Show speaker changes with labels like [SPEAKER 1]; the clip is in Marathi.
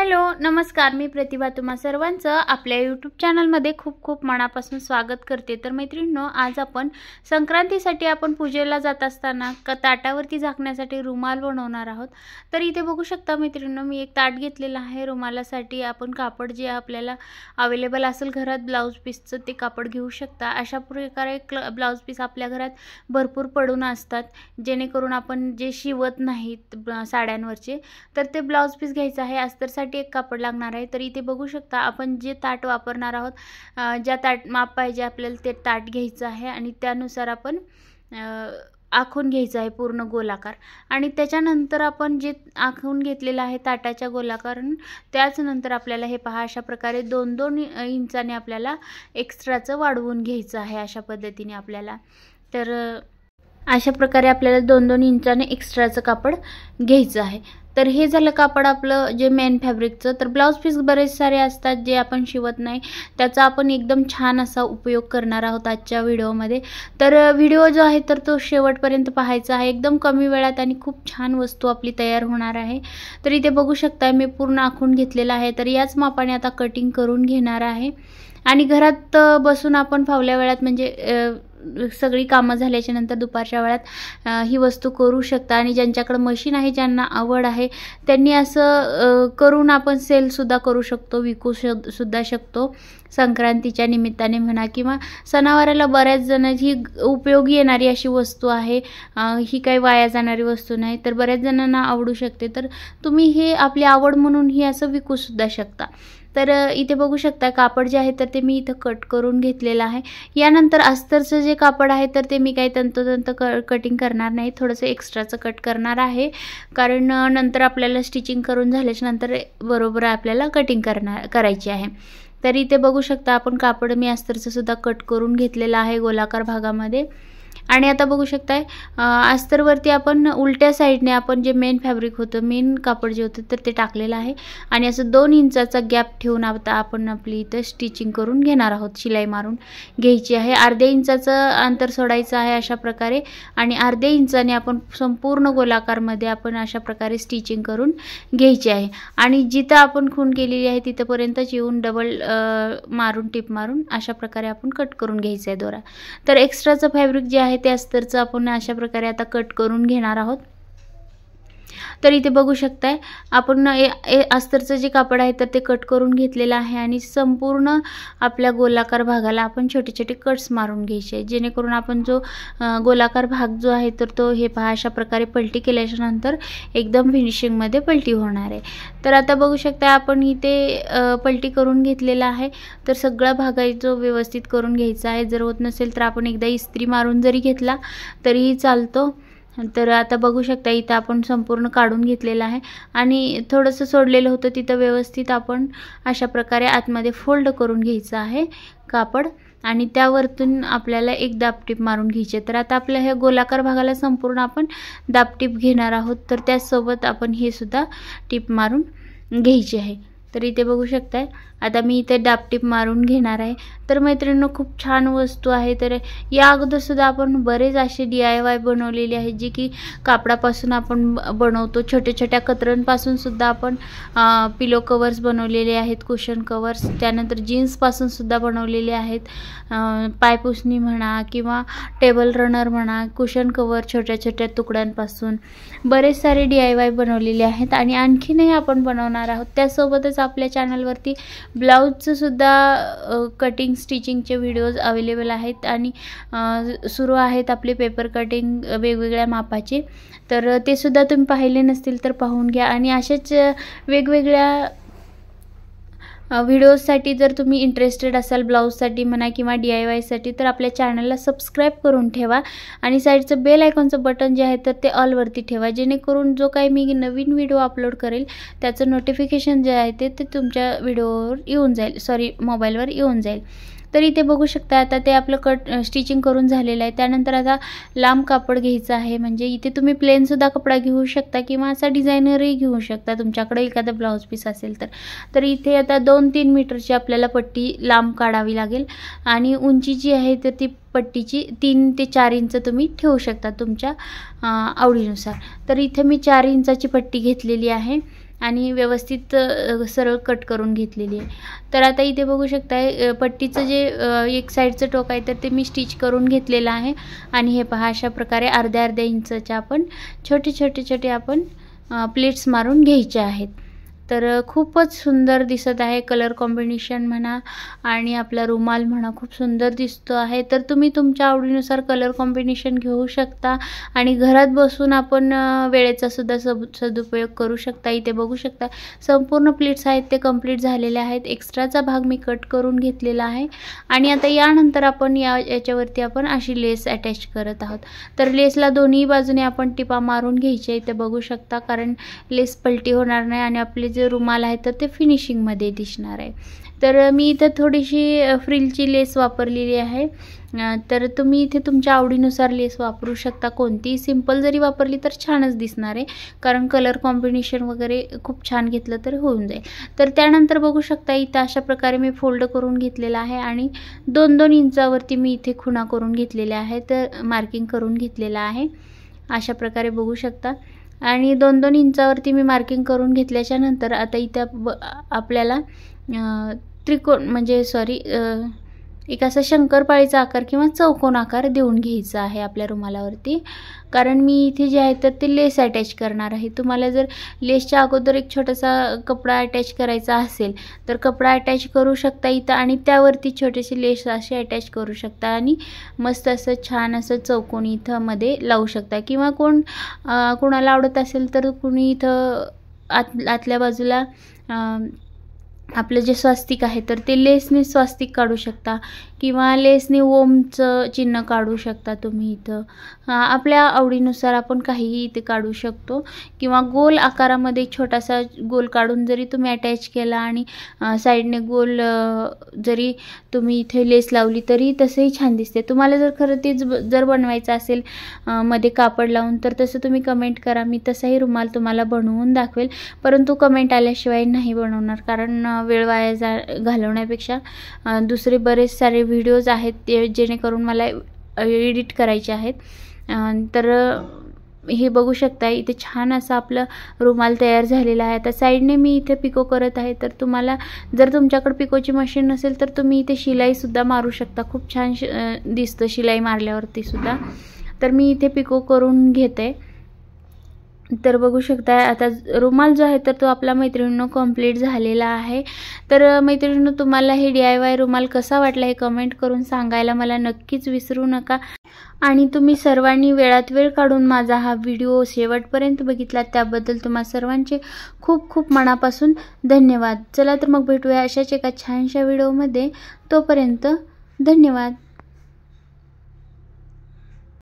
[SPEAKER 1] हॅलो नमस्कार, मी प्रतिभा तुम्हा सर्वांचं आपल्या यूट्यूब चॅनलमध्ये खूप खूप मनापासून स्वागत करते। तर मैत्रिणींनो, आज आपण संक्रांतीसाठी आपण पूजेला जात असताना ताटावरती झाकण्यासाठी रुमाल बनवणार आहोत। तर इथे बघू शकता मैत्रिणींनो, मी एक ताट घेतलेला आहे। रुमालासाठी आपण कापड जे आपल्याला अवेलेबल असेल घरात ब्लाउज पीसचं ते कापड घेऊ शकता। अशा प्रकारे ब्लाउज पीस आपल्या घरात भरपूर पडून असतात, जेणेकरून आपण जे शिवत नाहीत साड्यांवरचे, तर ते ब्लाउज पीस घ्यायचं आहे। अस्तरसाठी एक कापड लागणार आहे। तर इथे बघू शकता आपण जे ताट वापरणार आहोत, ज्या ताट माप पाहिजे आपल्याला ते ताट घ्यायचं आहे आणि त्यानुसार आपण आखून घ्यायचं आहे पूर्ण गोलाकार। आणि त्याच्यानंतर आपण जे आखून घेतलेलं आहे ताटाच्या गोलाकार, त्याच नंतर आपल्याला हे पहा अशा प्रकारे 2-2 इंचाने आपल्याला एक्स्ट्राचं वाढवून घ्यायचं आहे। अशा पद्धतीने आपल्याला तर अशा प्रकारे आपल्याला 2-2 इंचाने एक्स्ट्राचं कापड घ्यायचं आहे। तर हे झालं कापड आपलं जे मेन फॅब्रिकचं। तर ब्लाउज पीस बरेच सारे असतात जे आपण शिवत नाही, त्याचा आपण एकदम छान असा उपयोग करणार आहोत आजच्या व्हिडिओमध्ये। तर व्हिडिओ जो आहे तर तो शेवटपर्यंत पाहायचा आहे। एकदम कमी वेळात आणि खूप छान वस्तू आपली तयार होणार आहे। तर इथे बघू शकता मी पूर्ण आखून घेतलेला आहे। तर याच मापाने आता कटिंग करून घेणार आहे आणि घरात बसून आपण फावल्या वेळात म्हणजे सगळी कामं झाल्याच्या नंतर दुपारच्या वेळात ही वस्तू करू शकता। आणि ज्यांच्याकडे मशीन आहे, ज्यांना आवड आहे, त्यांनी असं करून आपण सेल सुद्धा करू शकतो, विकू सुद्धा शकतो संक्रांतीच्या निमित्ताने म्हणा किंवा सणावाराला। बऱ्याच जण ही उपयोगी येणारी अशी वस्तू आहे, ही काही वाया जाणारी वस्तू नाही, तर बऱ्याच जणांना आवडू शकते। तर तुम्ही हे आपली आवड म्हणून ही असं विकू सुद्धा शकता। तर इथे बघू शकता कापड जे आहे तर ते मी इथं कट करून घेतलेलं आहे। यानंतर अस्तरचं जे कापड आहे तर ते मी काही तंतोतंत कटिंग करणार नाही, थोडंसं एक्स्ट्राचं कट करणार आहे, कारण नंतर आपल्याला स्टिचिंग करून झाल्याच्या नंतर बरोबर आपल्याला कटिंग करायची आहे। तर इथे बघू शकता आपण कापड मी अस्तरचं सुद्धा कट करून घेतलेलं आहे गोलाकार भागामध्ये। आणि आता बघू शकताय अस्तरवरती आपण उलट्या साईडने आपण जे मेन फॅब्रिक होतं, मेन कापड जे होतं तर ते टाकलेलं आहे आणि असं 2 इंचाचा गॅप ठेवून आता आपण आपली इथं स्टिचिंग करून घेणार आहोत, शिलाई मारून घ्यायची आहे। अर्ध्या इंचाचं अंतर सोडायचं आहे अशा प्रकारे आणि अर्ध्या इंचाने आपण संपूर्ण गोलाकारमध्ये आपण अशा प्रकारे स्टिचिंग करून घ्यायची आहे। आणि जिथं आपण खूण केलेली आहे तिथपर्यंतच येऊन डबल मारून टिप मारून अशा प्रकारे आपण कट करून घ्यायचं आहे दोरा। तर एक्स्ट्राचं फॅब्रिक जे आहे ते अस्तरचं आपण अशा प्रकारे आता कट करून घेणार आहोत। तर इथे बघू शकताय आपण अस्तरचं जे कापड आहे तर ते कट करून घेतलेलं आहे आणि संपूर्ण आपल्या गोलाकार भागाला आपण छोटे छोटे कट्स मारून घ्यायचे, जेणेकरून आपण जो गोलाकार भाग जो आहे तर तो हे पहा अशा प्रकारे पलटी केल्याच्या नंतर एकदम फिनिशिंगमध्ये पलटी होणार आहे। तर आता बघू शकता आपण इथे पलटी करून घेतलेला आहे। तर सगळा भाग आहे जो व्यवस्थित करून घ्यायचा आहे। जर होत नसेल तर आपण एकदा इस्त्री मारून जरी घेतला तरीही चालतो। तर आता बघू शकता इथं आपण संपूर्ण काढून घेतलेलं आहे आणि थोडंसं सोडलेलं होतं तिथं व्यवस्थित आपण अशा प्रकारे आतमध्ये फोल्ड करून घ्यायचं आहे कापड आणि त्यावरतून आपल्याला एक दाबटीप मारून घ्यायची। तर आता आपल्या ह्या गोलाकार भागाला संपूर्ण आपण दाबटीप घेणार आहोत, तर त्याचसोबत आपण हे सुद्धा टीप मारून घ्यायची आहे। तर इथे बघू शकताय आता मी इथे दाबटीप मारून घेणार आहे। तर मैत्रिणींनो, खूप छान वस्तू आहे। तर या अगोदर सुद्धा आपण बरेच असे DIY बनवलेले आहेत जे की कापडापासून आपण बनवतो, छोट्या छोट्या कतरणपासून सुद्धा आपण पिलो कवर्स बनवलेले आहेत, कुशन कवर्स, त्यानंतर जीन्सपासून सुद्धा बनवलेले आहेत, पायपुसणी म्हणा किंवा टेबल रनर म्हणा, कुशन कवर छोट्या छोट्या तुकड्यांपासून बरेच सारे DIY बनवलेले आहेत आणि आणखीनही आपण बनवणार आहोत। त्यासोबतच आपल्या चॅनलवरती ब्लाउजचं सुद्धा कटिंग स्टिचिंगचे व्हिडिओज अवेलेबल आहेत आणि सुरू आहेत आपले पेपर कटिंग वेगवेगळ्या मापाचे। तर ते सुद्धा तुम्ही पाहिले नसतील तर पाहून घ्या। आणि अशाच वेगवेगळ्या व्हिडिओजसाठी जर तुम्ही इंटरेस्टेड असाल ब्लाऊजसाठी म्हणा किंवा DIYसाठी, तर आपल्या चॅनलला सबस्क्राईब करून ठेवा आणि साईडचं बेल आयकॉनचं बटन जे आहे तर ते ऑलवरती ठेवा, जेणेकरून जो काही मी नवीन व्हिडिओ अपलोड करेल त्याचं नोटिफिकेशन जे आहे ते तुमच्या व्हिडिओवर येऊन जाईल, मोबाईलवर येऊन जाईल। तर इथे बघू शकता आता ते आपलं स्टिचिंग करून झालेलं आहे। त्यानंतर आता लांब कापड घ्यायचं आहे, म्हणजे इथे तुम्ही प्लेन सुद्धा कपडा घेऊ शकता किंवा असा डिझायनरही घेऊ शकता तुमच्याकडे एखादा ब्लाउज पीस असेल तर। तर इथे आता 2-3 मीटरची आपल्याला पट्टी लांब काढावी लागेल आणि उंची जी आहे तर ती पट्टीची 3 ते 4 इंच तुम्ही ठेवू शकता तुमच्या आवडीनुसार। तर इथे मी 4 इंचाची पट्टी घेतलेली आहे आणि व्यवस्थित सरळ कट करून घेतलेली आहे। तर आता इथे बघू शकताय पट्टीचं जे एक साईडचं टोक आहे तर ते मी स्टिच करून घेतलेलं आहे। आणि हे पहा अशा प्रकारे अर्ध्या इंचाच्या आपण छोटे आपण प्लेट्स मारून घ्यायचे आहेत। तर खूपच सुंदर दिसत आहे, कलर कॉम्बिनेशन म्हणा आणि आपला रुमाल म्हणा खूप सुंदर दिसतो आहे। तर तुम्ही तुमच्या आवडीनुसार कलर कॉम्बिनेशन घेऊ शकता आणि घरात बसून आपण वेळेचा सुद्धा सदुपयोग करू शकता। इथे बघू शकता संपूर्ण प्लेट्स आहेत ते कंप्लीट झालेले आहेत। एक्स्ट्राचा भाग मी कट करून घेतलेला आहे आणि आता यानंतर आपण याच्यावरती आपण अशी लेस अटॅच करत आहोत। तर लेसला दोन्ही बाजूने आपण टिपा मारून घ्यायचे इथे बघू शकता, कारण लेस पलटी होणार नाही आणि आपले जे रुमाल आहे तर ते फिनिशिंग मध्ये दिसणार आहे। तर मी इथे थोडीशी फ्रिलची लेस वापरलेली आहे। तर तुम्ही इथे तुमच्या आवडीनुसार लेस वापरू शकता, कोणती सिंपल जरी वापरली तर छानच दिसणार आहे, कारण कलर कॉम्बिनेशन वगैरे खूप छान घेतलं तर होऊन जाईल। तर त्यानंतर बघू शकता इथे अशा प्रकारे मी फोल्ड करून घेतलेला आहे आणि 2-2 इंचावरती मी इथे खुणा करून घेतलेल्या आहेत, तर मार्किंग करून घेतलेला आहे अशा प्रकारे बघू शकता। आणि 2-2 इंचावरती मी मार्किंग करून घेतल्याच्या नंतर आता इथे आपल्याला त्रिकोण म्हणजे एक असा शंकरपाळीचा आकार किंवा चौकोन आकार देऊन घ्यायचा आहे आपल्या रुमालावरती, कारण मी इथे जे आहे तर ते लेस अटॅच करणार आहे। तुम्हाला जर लेसच्या अगोदर एक छोटासा कपडा अटॅच करायचा असेल तर कपडा अटॅच करू शकता इथं आणि त्यावरती छोटेसे लेस असे अटॅच करू शकता आणि मस्त असं छान असं चौकोन इथं मध्ये लावू शकता। किंवा कोणाला आवडत असेल तर कुणी इथं आतल्या बाजूला आपलं जे स्वास्तिक आहे तर ते लेसने स्वास्तिक काढू शकता किंवा लेसने ओमचं चिन्ह काढू शकता तुम्ही इथं। आपल्या आवडीनुसार आपण काहीही इथे काढू शकतो किंवा गोल आकारामध्ये छोटासा गोल काढून जरी तुम्ही अटॅच केला आणि साईडने गोल जरी तुम्ही इथे लेस लावली तरी तसंही छान दिसते। तुम्हाला जर खरं ते जर बनवायचं असेल मध्ये कापड लावून तर तसं तुम्ही कमेंट करा, मी तसाही रुमाल तुम्हाला बनवून दाखवेल, परंतु कमेंट आल्याशिवाय नाही बनवणार, कारण वेळ वाया घालवण्यापेक्षा दुसरे बरेच सारे व्हिडिओज आहेत ते जेणेकरून मला एडिट करायचे आहेत। तर हे बघू शकता इथे छान असा आपला रुमाल तयार झालेला आहे। आता साईडने मी इथे पिको करत आहे, तर तुम्हाला जर तुमच्याकडे पिकोची मशीन नसेल तर तुम्ही इथे शिलाई सुद्धा मारू शकता, खूप छान दिसतं शिलाई मारल्यावरती सुद्धा। तर मी इथे पिको करून घेते। तर बघू शकता आता रुमाल जो आहे तर तो आपला मैत्रिणींनो कंप्लीट झालेला आहे। तर मैत्रिणींनो तुम्हाला हे DIY रुमाल कसा वाटला हे कमेंट करून सांगायला मला नक्कीच विसरू नका। आणि तुम्ही सर्वांनी वेळात वेळ काढून माझा हा व्हिडिओ शेवटपर्यंत बघितला त्याबद्दल तुम्हा सर्वांचे खूप खूप मनापासून धन्यवाद। चला तर मग भेटूया अशाच एका छानशा व्हिडिओमध्ये, तोपर्यंत धन्यवाद।